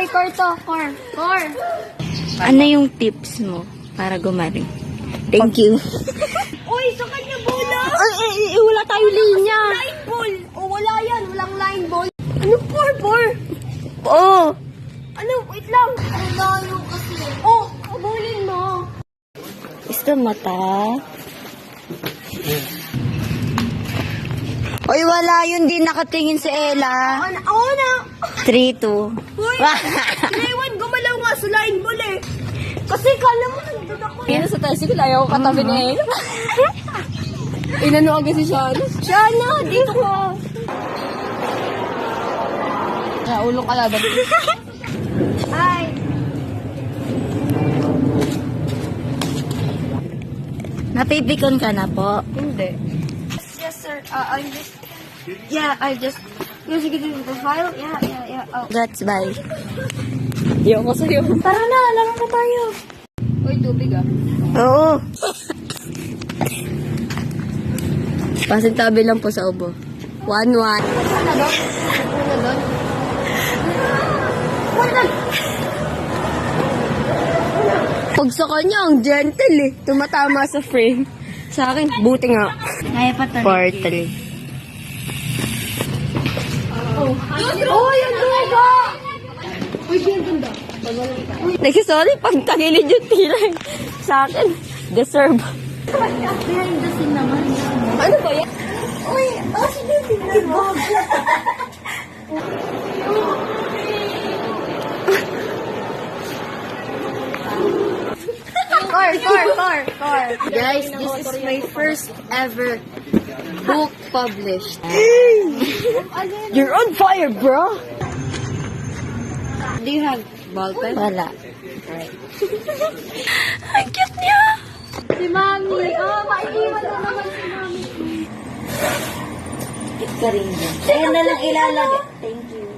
kay Cor to. Cor. Ano yung tips mo para gumaling? Thank you. Uy, sa kanya bola. Wala tayo linya. Line ball. O, wala yan. Walang line ball. Ano, Por? Oo. Ano, wait lang. Layo kasi. Oh, abulin mo. Gusto mata? Uy, wala yun. Di nakatingin si Ella. Oo na. 3-2. Uy, Lewan, gumalaw nga sa line ball eh. Kasi kala mo nandun ako. Kaya sa tricycle, ayaw ko katabi na eh. Inano agad si Shana. Shana, dito ka. Naulong ka laban. Hi. Napipikon ka na po. Hindi. Yes, sir. I just... Sige, the file? Yeah. Oh. That's bye. Ayaw ko sa'yo. Tara na, laro na tayo. Uy, tubig ah. Oo. Pasintabi lang po sa ubo. 1-1. Sana doon? Una doon? Pag sa kanya, ang gentle eh. Tumatama sa frame. Sa akin, buti nga. Kaya pa tayo. 4-3. Oh, yung duga! Uy, yung ganda. Nagsasorry pag tagilid yung tira eh. Sa akin, deserve. Behind the scene naman. Ano ba yan? Uy, sige, tingnan mo. Core. Guys, this is my first ever book published. You're on fire, bro! Do you have ballpen? Wala. Ang cute niya! Si Mami. Oh, maiiwan na naman si Mami. Cute ka rin dyan. Ayan na lang ilalagay. Thank you.